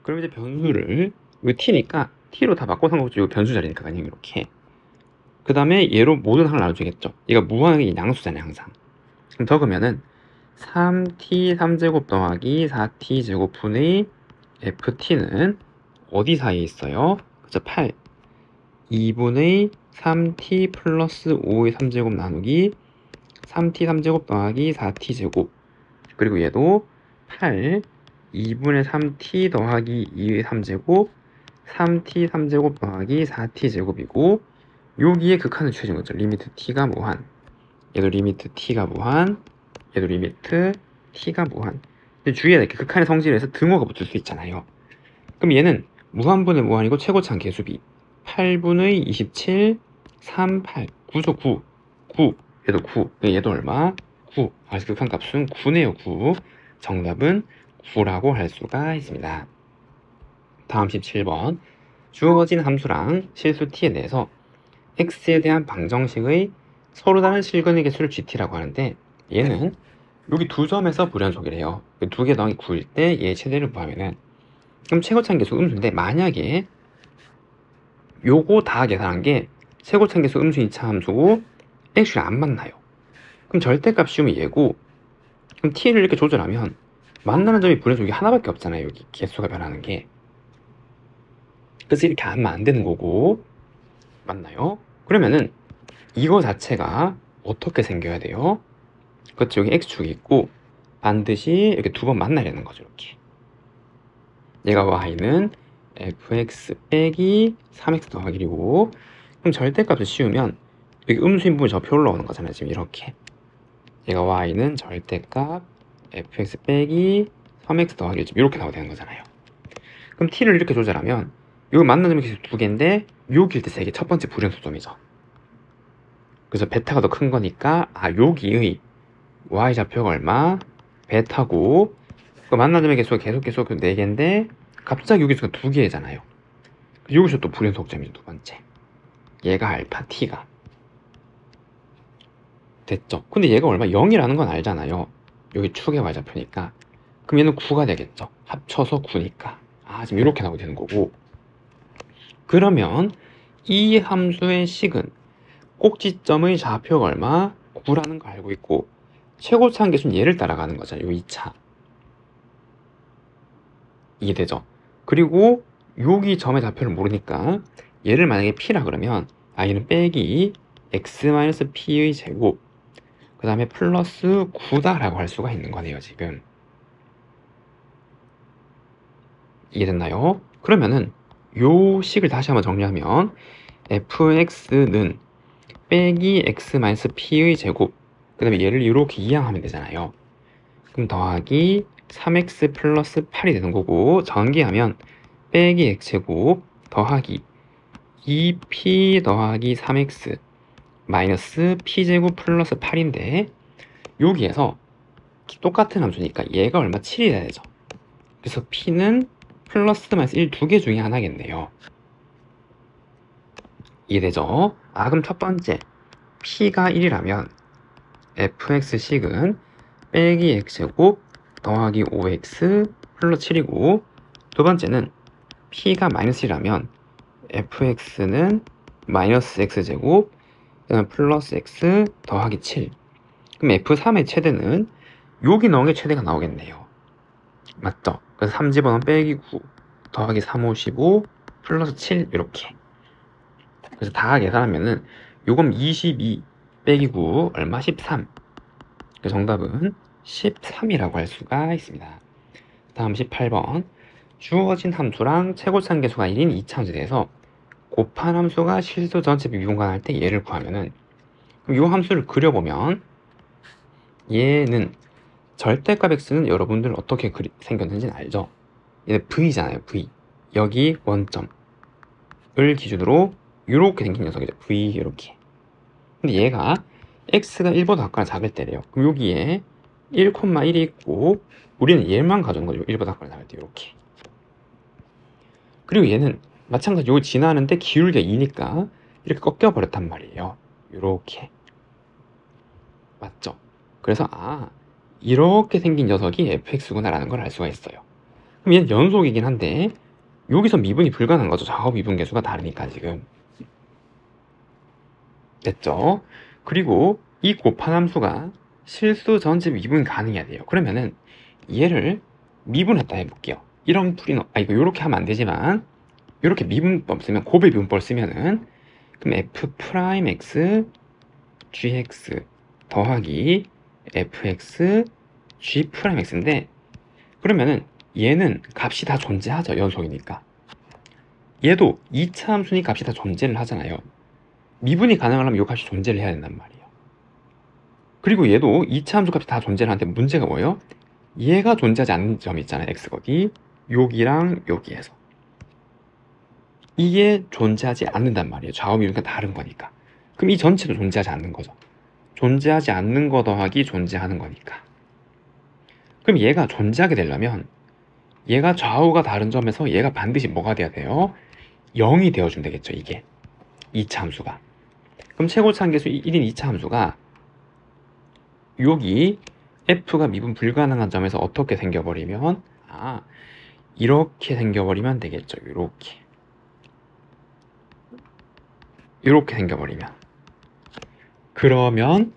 그럼 이제 변수를 이거 t니까 t로 다 바꿔 상관없이 이거 변수 자리니까 그냥 이렇게 그 다음에 얘로 모든 항을 나눠주겠죠. 얘가 무한하게 양수잖아요 항상. 그럼 적으면은 3t 3제곱 더하기 4t 제곱분의 ft는 어디 사이에 있어요? 그죠? 8 2분의 3t 플러스 5의 3제곱 나누기 3t 3제곱 더하기 4t 제곱 그리고 얘도 8 2분의 3t 더하기 2의 3제곱 3t 3제곱 더하기 4t 제곱이고 여기에 극한을 취해준 거죠. 리미트 t가 무한 얘도 리미트 t가 무한 얘도 리미트 t가 무한 근데 주의해야 될 게 극한의 성질에서 등호가 붙을 수 있잖아요. 그럼 얘는 무한분의 무한이고 최고차는 개수비 8분의 27 38 9죠 9 얘도 9 얘도 얼마? 9 그래서 극한값은 9네요 9 정답은 9라고 할 수가 있습니다. 다음 17번 주어진 함수랑 실수 t에 대해서 x에 대한 방정식의 서로 다른 실근의 개수를 gt라고 하는데 얘는 여기 두 점에서 불연속이래요. 두 개 더하기 9일 때 얘 최대를 구하면은 그럼 최고차는 계수 음수인데 만약에 요거 다 계산한 게 최고차는 계수 음수 2차 함수고 액수를 안 만나요. 그럼 절대값 씌우면 얘고 그럼 t를 이렇게 조절하면 만나는 점이 불연속이 하나밖에 없잖아요. 여기 개수가 변하는 게 그래서 이렇게 하면 안 되는 거고 맞나요? 그러면은 이거 자체가 어떻게 생겨야 돼요? 그렇죠. 여기 x축이 있고 반드시 이렇게 두 번 만나야 되는 거죠. 이렇게 얘가 y는 fx 빼기 3x 더하기 1이고 그럼 절대값을 씌우면 여기 음수인 부분이 저 표 올라오는 거잖아요. 지금 이렇게 얘가 y는 절대값 fx 빼기 3x 더하기 1 이렇게 나오게 되는 거잖아요. 그럼 t를 이렇게 조절하면 여기 만나는 점이 계속 두 개인데 여기일 때 세 개 첫 번째 불연속점이죠. 그래서 베타가 더 큰 거니까 여기의 y좌표가 얼마? 베타고 그 만나는 점의 개수가 계속 4개인데 갑자기 여기서 2개잖아요. 여기서 또 불연속점이죠. 두 번째 얘가 알파 t가 됐죠? 근데 얘가 얼마 0이라는 건 알잖아요. 여기 축의 y좌표니까. 그럼 얘는 9가 되겠죠. 합쳐서 9니까. 아, 지금 이렇게 나오게 되는 거고. 그러면 이 함수의 식은 꼭지점의 좌표가 얼마? 9라는 거 알고 있고, 최고차 한계수는 얘를 따라가는 거잖아요. 요 2차. 이해되죠? 그리고 여기 점의 좌표를 모르니까 얘를 만약에 p라 그러면 얘는 빼기 x-p의 제곱 그 다음에 플러스 9다라고 할 수가 있는 거네요. 지금 이해됐나요? 그러면은 요 식을 다시 한번 정리하면 fx는 빼기 x-p의 제곱 그 다음에 얘를 이렇게 이항하면 되잖아요. 그럼 더하기 3x 플러스 8이 되는 거고, 전개하면 빼기 x제곱 더하기 2p 더하기 3x 마이너스 p제곱 플러스 8인데, 여기에서 똑같은 함수니까 얘가 얼마? 7이 돼야 되죠. 그래서 p는 플러스 마이너스 1 두 개 중에 하나겠네요. 이해되죠? 그럼 첫 번째 p가 1이라면 fx식은 빼기 x제곱 더하기 5x 플러스 7이고, 두 번째는 p가 마이너스 1이라면 fx는 마이너스 x제곱 플러스 x 더하기 7. 그럼 f3의 최대는 여기 넣은 게 최대가 나오겠네요. 맞죠? 그래서 3 집어넣으면 빼기 9 더하기 3, 5, 15 플러스 7 이렇게. 그래서 다 계산하면은 요건 22 빼기 9 얼마? 13. 그 정답은 13이라고 할 수가 있습니다. 다음 18번. 주어진 함수랑 최고차 한계수가 1인 2차 함수에 대해서 곱한 함수가 실수 전체 미분간할 때 얘를 구하면은, 그럼 이 함수를 그려보면 얘는 절대값 x는 여러분들 어떻게 생겼는지는 알죠? 얘는 v잖아요. v. 여기 원점을 기준으로 이렇게 생긴 녀석이죠. v 이렇게. 근데 얘가 x가 1보다 작거나 작을 때래요. 그럼 여기에 1,1이 있고 우리는 얘만 가져온 거죠. 1보다 작거나 작을 때 이렇게. 그리고 얘는 마찬가지 로 지나는데 기울기가 2니까 이렇게 꺾여 버렸단 말이에요. 이렇게. 맞죠? 그래서 이렇게 생긴 녀석이 fx구나 라는 걸 알 수가 있어요. 그럼 얘는 연속이긴 한데 여기서 미분이 불가능한 거죠. 좌우 미분 계수가 다르니까 지금. 됐죠? 그리고 이 곱한 함수가 실수 전체 미분이 가능해야 돼요. 그러면은 얘를 미분했다 해볼게요. 이런 풀이는 이거 이렇게 하면 안 되지만 이렇게 미분법 쓰면, 곱의 미분법을 쓰면은, 그럼 f'(x) gx 더하기 fx g'x인데, 그러면은 얘는 값이 다 존재하죠. 연속이니까. 얘도 2차 함수니 값이 다 존재를 하잖아요. 미분이 가능하려면 이 값이 존재를 해야 된단 말이에요. 그리고 얘도 2차 함수 값이 다 존재를 하는데 문제가 뭐예요? 얘가 존재하지 않는 점이 있잖아요. x 거기 여기랑 여기에서 이게 존재하지 않는단 말이에요. 좌우 미분가 다른 거니까. 그럼 이 전체도 존재하지 않는 거죠. 존재하지 않는 거 더하기 존재하는 거니까. 그럼 얘가 존재하게 되려면 얘가 좌우가 다른 점에서 얘가 반드시 뭐가 돼야 돼요? 0이 되어주면 되겠죠. 이게 2차 함수가. 그럼 최고차 한계수 1인 2차 함수가 여기 f가 미분 불가능한 점에서 어떻게 생겨버리면, 이렇게 생겨버리면 되겠죠. 이렇게 생겨버리면, 그러면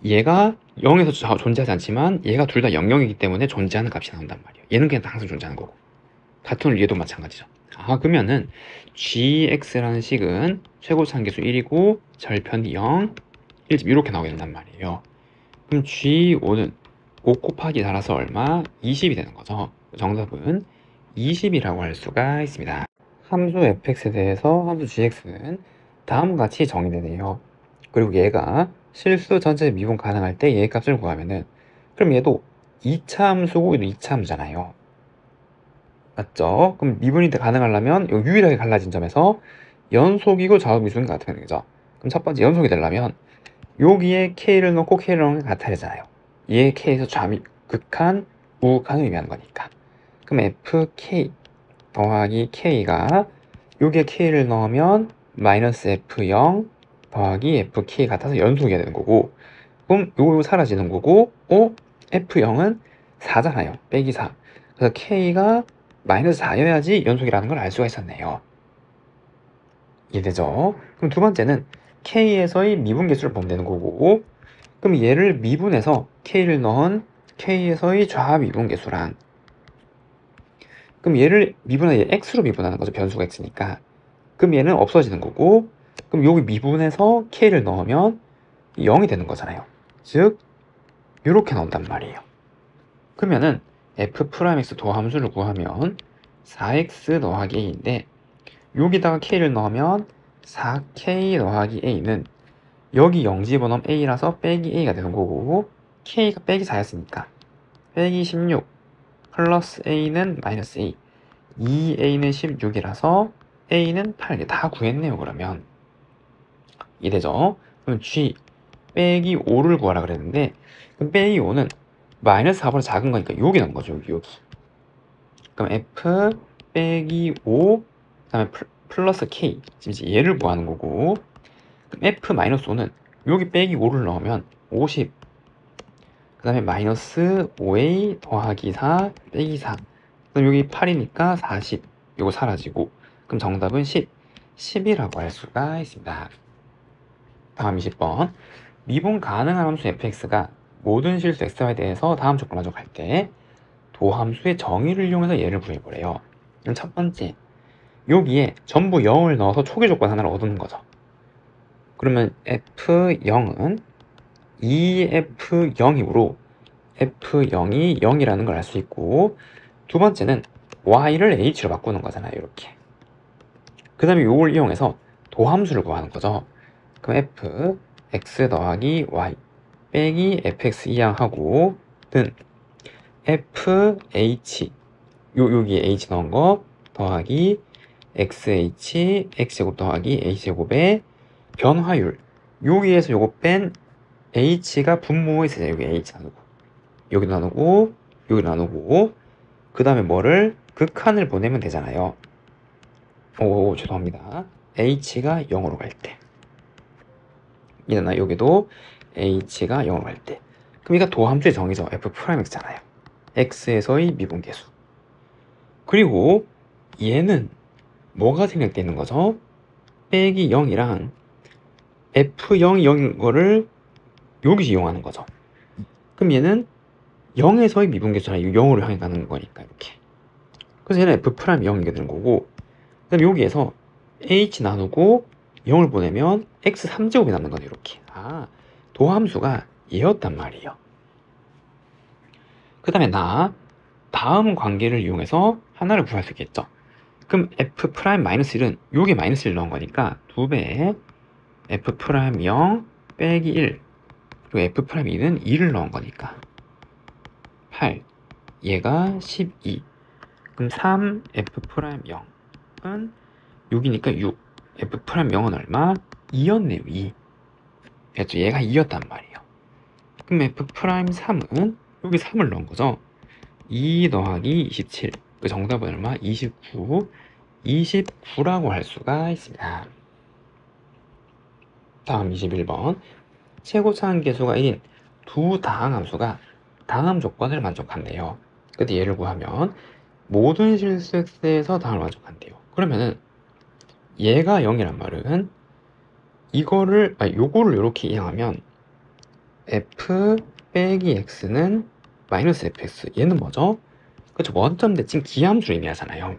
얘가 0에서 존재하지 않지만 얘가 둘 다 00이기 때문에 존재하는 값이 나온단 말이에요. 얘는 그냥 항상 존재하는 거고, 같은 얘도 마찬가지죠. 그러면은 gx라는 식은 최고차 한계수 1이고 절편이 0, 1집 이렇게 나오게 된단 말이에요. 그럼 g5는 5 곱하기 달아서 얼마? 20이 되는 거죠. 정답은 20이라고 할 수가 있습니다. 함수 fx에 대해서 함수 gx는 다음과 같이 정의되네요. 그리고 얘가 실수 전체 미분 가능할 때 얘 값을 구하면은, 그럼 얘도 2차 함수고 얘도 2차 함수잖아요. 맞죠? 그럼 미분이 가능하려면 유일하게 갈라진 점에서 연속이고 좌우 미분 같은 거죠. 그럼 첫 번째 연속이 되려면 여기에 k를 넣고 k를 넣는 게 같아야 되잖아요. 얘 k에서 극한, 우극한을 의미하는 거니까. 그럼 fk 더하기 k가 여기에 k를 넣으면 마이너스 f0 더하기 fk 같아서 연속이 되는 거고, 그럼 요거 사라지는 거고, F0은 4잖아요. 빼기 4. 그래서 K가 마이너스 4여야지 연속이라는 걸 알 수가 있었네요. 이해되죠? 그럼 두 번째는 K에서의 미분계수를 보면 되는 거고, 그럼 얘를 미분해서 K를 넣은 K에서의 좌미분계수란, 그럼 얘를 미분해, 얘 X로 미분하는 거죠. 변수가 X니까. 그럼 얘는 없어지는 거고, 그럼 여기 미분해서 K를 넣으면 0이 되는 거잖아요. 즉 이렇게 나온단 말이에요. 그러면은 F'X 도함수를 구하면 4X 더하기 A인데, 여기다가 K를 넣으면 4K 더하기 A는 여기 0 집어넣으면 A라서 빼기 A가 되는 거고, K가 빼기 4였으니까 빼기 16 플러스 A는 마이너스 A, 2A는 16이라서 A는 8. 다 구했네요. 그러면 이해되죠? 그럼 G 빼기 5를 구하라 그랬는데, 그럼 빼기 5는 마이너스 4보다 작은 거니까 여기 넣은 거죠. 여기. 그럼 F 빼기 5, 그 다음에 플러스 K, 지금 이제 얘를 구하는 거고, 그럼 F 마이너스 5는 여기 빼기 5를 넣으면 50, 그 다음에 마이너스 5A 더하기 4 빼기 4, 그럼 여기 8이니까 40, 요거 사라지고, 그럼 정답은 10이라고 할 수가 있습니다. 다음 20번. 미분 가능한 함수 fx가 모든 실수 xy에 대해서 다음 조건 만족할 때 도함수의 정의를 이용해서 얘를 구해보래요. 그럼 첫 번째, 여기에 전부 0을 넣어서 초기 조건 하나를 얻는 거죠. 그러면 f0은 2f0이므로 f0이 0이라는 걸 알 수 있고, 두 번째는 y를 h로 바꾸는 거잖아요. 이렇게. 그 다음에 이걸 이용해서 도함수를 구하는 거죠. 그럼 f x 더하기 y 빼기 fx 이항하고 는 fh, 여기에 h 넣은 거 더하기 xh x제곱 더하기 a제곱의 변화율, 여기에서 요거 뺀 h가 분모에 있어요. 여기 h 나누고, 여기 나누고, 여기 나누고, 그 다음에 뭐를 극한을 보내면 되잖아요. 오, 죄송합니다. h가 0으로 갈 때. 이잖아. 여기도 h가 0으로 갈 때. 그럼 이가 도함수의 정의죠. f'x잖아요. x에서의 미분계수. 그리고 얘는 뭐가 생략되어 있는 거죠? 빼기 0이랑 f0이 0인 거를 여기서 이용하는 거죠. 그럼 얘는 0에서의 미분계수랑 0으로 향해 가는 거니까 이렇게. 그래서 얘는 f'0이게 되는 거고, 그 다음에 여기에서 h 나누고 0을 보내면 x 3제곱이 남는 거네. 이렇게. 아, 도함수가 얘였단 말이에요. 그 다음에 다음 관계를 이용해서 하나를 구할 수 있겠죠. 그럼 f'-1은 요게 마이너스 1 넣은 거니까 2배 f'0 빼기 1, 그리고 f'2는 2를 넣은 거니까 8, 얘가 12. 그럼 3 f'0은 6이니까 6, f'0은 얼마? 2였네요. 2. 그렇죠. 얘가 2였단 말이에요. 그럼 f'3은 여기 3을 넣은 거죠. 2 더하기 27. 그 정답은 얼마? 29. 29라고 할 수가 있습니다. 다음 21번. 최고차항계수가 1인 두 다항함수가 다음 조건을 만족한대요. 근데 얘를 구하면 모든 실수 x에서 다항을 만족한대요. 그러면은 얘가 0이란 말은 요거를 이렇게 이항하면 f 빼기 x는 마이너스 fx, 얘는 뭐죠? 그쵸, 원점 대칭 기함수를 의미하잖아요.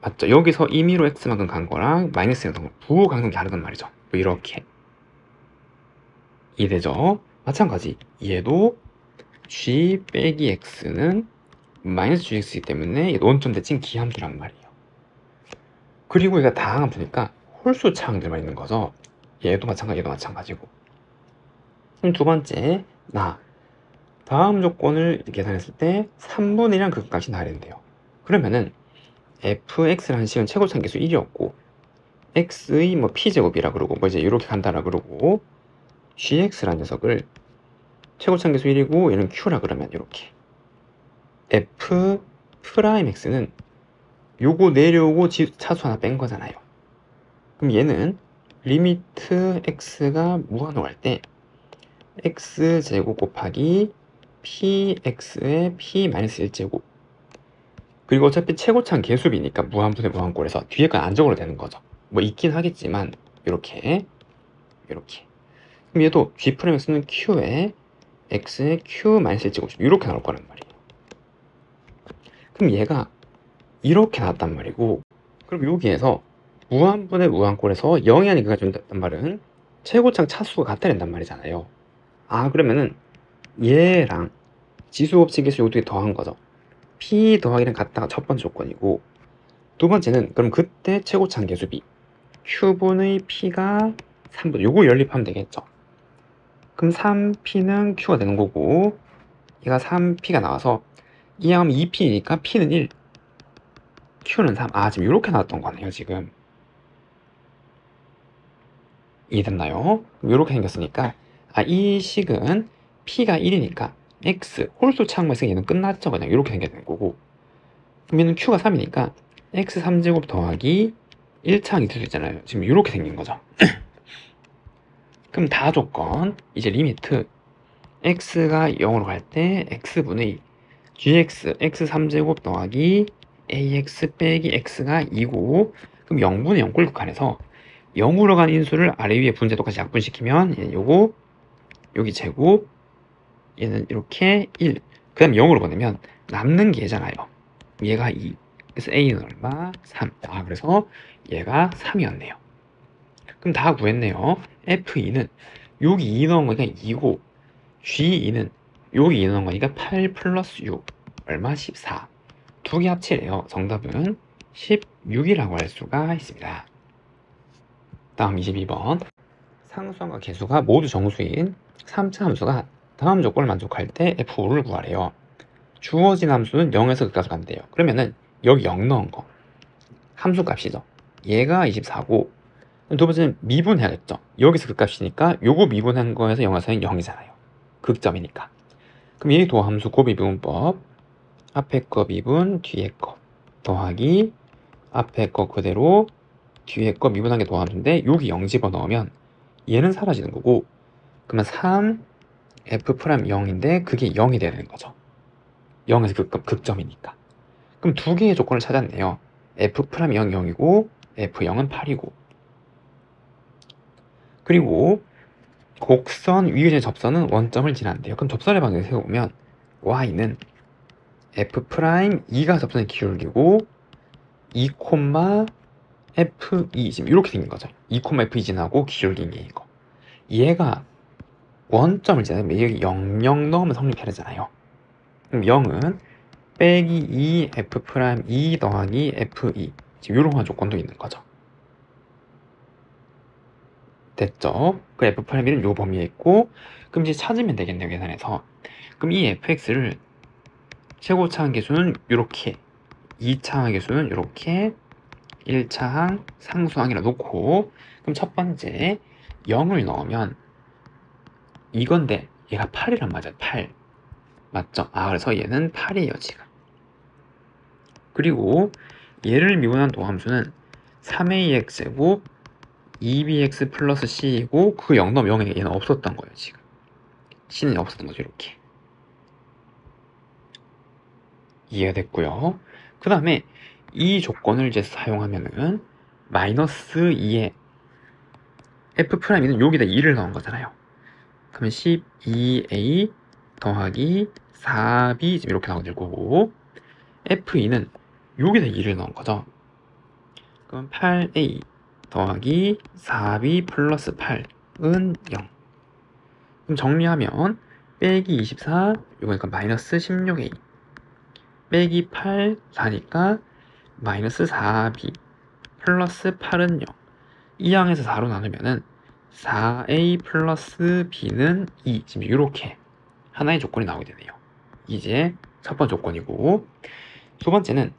맞죠? 여기서 임의로 x만큼 간 거랑 마이너스 부호강성이 다르단 말이죠. 뭐 이렇게 이해되죠? 마찬가지 얘도 g 빼기 x는 마이너스 gx이기 때문에 얘도 원점 대칭 기함수란 말이에요. 그리고 얘가 다항함수니까 홀수 차항들만 있는 거죠. 얘도 마찬가지, 얘도 마찬가지고. 그럼 두 번째, 다음 조건을 계산했을 때 3분의 1이랑 극값이 나야 된대요. 그러면은 fx라는 식은 최고차항계수 1이었고, x의 뭐 p제곱이라 그러고, 뭐 이제 이렇게 간다라 그러고, gx라는 녀석을 최고차항계수 1이고 얘는 q라 그러면 이렇게 f'x는 요거 내려오고 차수 하나 뺀 거잖아요. 그럼 얘는 리미트 x가 무한으로 갈 때 x제곱 곱하기 px의 p-1제곱. 그리고 어차피 최고차는 개수비니까 무한분의 무한꼴에서 뒤에 건 안 적어도 되는 거죠. 뭐 있긴 하겠지만 이렇게 그럼 얘도 G'x는 Q에 X의 Q-1제곱 이렇게 나올 거란 말이에요. 그럼 얘가 이렇게 나왔단 말이고, 그럼 여기에서 무한분의 무한꼴에서 0이 아니니까 준단 말은 최고창 차수가 같아야 된단 말이잖아요. 그러면은 얘랑 지수법칙에서 요 두 개 더한 거죠. P 더하기랑 같다가 첫 번째 조건이고, 두 번째는 그럼 그때 최고창 개수비 Q분의 P가 3분, 요거 연립하면 되겠죠. 그럼 3P는 Q가 되는 거고, 얘가 3P가 나와서 이항하면 2P니까 P는 1, Q는 3. 지금 이렇게 나왔던 거네요, 지금. 이해됐나요? 이렇게 생겼으니까 이 식은 P가 1이니까 X 홀수 차항만 얘는 끝났죠. 그냥 이렇게 생겨야 거고, 그럼 얘는 Q가 3이니까 X 3제곱 더하기 1차항이 될 수 있잖아요. 지금 이렇게 생긴 거죠. 그럼 다 조건 이제 리미트 X가 0으로 갈 때 X분의 GX X 3제곱 더하기 AX 빼기 X가 2고, 그럼 0분의 0 꼴극한에서 0으로 간 인수를 아래 위에 분자 똑같이 약분시키면 얘는 요거 여기 제곱, 얘는 이렇게 1, 그 다음 0으로 보내면 남는 게 얘잖아요. 얘가 2, 그래서 A는 얼마? 3. 그래서 얘가 3이었네요. 그럼 다 구했네요. F2는 여기 2 넣은 거니까 2고, G2는 여기 2 넣은 거니까 8 플러스 6 얼마? 14. 두 개 합치래요. 정답은 16이라고 할 수가 있습니다. 다음 22번. 상수함과 개수가 모두 정수인 3차 함수가 다음 조건을 만족할 때 F5를 구하래요. 주어진 함수는 0에서 극까지 간대요. 그러면은 여기 0 넣은 거 함수 값이죠. 얘가 24고, 두 번째는 미분해야겠죠. 여기서 극값이니까 요거 미분한 거에서 0에서는 0이잖아요. 극점이니까. 그럼 얘 도함수 곱미분법, 앞에 거 미분, 뒤에 거 더하기 앞에 거 그대로 뒤에 거 미분한 게 도함수인데 여기 0 집어넣으면 얘는 사라지는 거고, 그러면 3 F'0인데 그게 0이 돼야 되는 거죠. 0에서 극점이니까. 그럼 두 개의 조건을 찾았네요. F'0 0이고 F0은 8이고, 그리고 곡선 위의 접선은 원점을 지난대요. 그럼 접선의 방향을 세워보면 Y는 F'2가 접선의 기울기고 2, F2 지금 이렇게 생긴 거죠. 2, F2 지나고 기울기인 게 이거. 얘가 원점을 지나면 여기 0, 0 넣으면 성립해야 되잖아요. 그럼 0은 빼기 2 F'2 더하기 F2 지금 이런 조건도 있는 거죠. 됐죠? 그 F'1은 요 범위에 있고, 그럼 이제 찾으면 되겠네요, 계산해서. 그럼 이 fx를 최고차항 계수는 이렇게, 2차항 계수는 이렇게, 1차항 상수항이라 놓고, 그럼 첫 번째 0을 넣으면 이건데 얘가 8이란 맞아요. 8 맞죠? 그래서 얘는 8이에요 지금. 그리고 얘를 미분한 도함수는 3ax제곱 2bx 플러스 c이고, 그 0 넣으면 0에 얘는 없었던 거예요 지금. c는 없었던 거죠. 이렇게 이해가 됐고요. 그 다음에 이 조건을 이제 사용하면은 마이너스 2에 F'는 여기다 2를 넣은 거잖아요. 그러면 12a 더하기 4b 지금 이렇게 나오게 될 거고, F2는 여기다 2를 넣은 거죠. 그럼 8a 더하기 4b 플러스 8은 0. 그럼 정리하면 빼기 24, 이거니까 마이너스 16a 빼기 8, 4니까 마이너스 4b 플러스 8은 0. 이 항에서 4로 나누면은 4a 플러스 b는 2. 지금 이렇게 하나의 조건이 나오게 되네요. 이제 첫 번째 조건이고, 두 번째는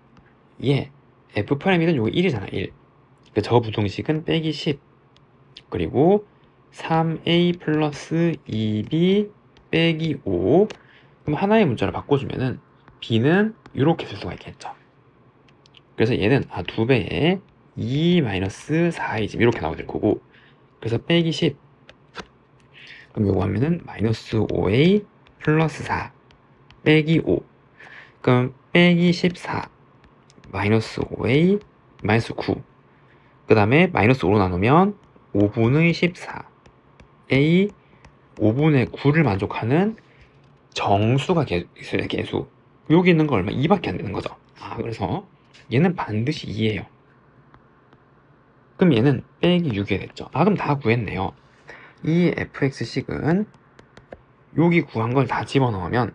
얘 F'는 요거 1이잖아. 1. 그 저부등식은 빼기 10, 그리고 3a 플러스 2b 빼기 5. 그럼 하나의 문자를 바꿔주면은 b는 이렇게 쓸 수가 있겠죠. 그래서 얘는 2배에 2 마이너스 4a 지금 이렇게 나오게 될 거고, 그래서 빼기 10. 그럼 요거 하면은 마이너스 5a 플러스 4 빼기 5. 그럼 빼기 14 마이너스 5a 마이너스 9. 그 다음에 마이너스 5로 나누면 5분의 14 a 5분의 9를 만족하는 정수가 있어요. 개수. 여기 있는 거 얼마? 2밖에 안 되는 거죠. 그래서 얘는 반드시 2예요. 그럼 얘는 빼기 6이 됐죠. 그럼 다 구했네요. 이 fx식은 여기 구한 걸 다 집어넣으면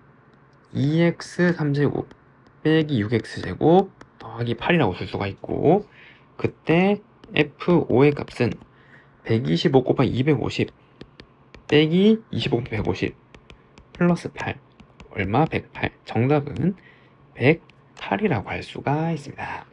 2x 3제곱 빼기 6x제곱 더하기 8이라고 쓸 수가 있고, 그때 f5의 값은 125 곱하기 250 빼기 25 곱하기 150 플러스 8 얼마? 108. 정답은 108이라고 할 수가 있습니다.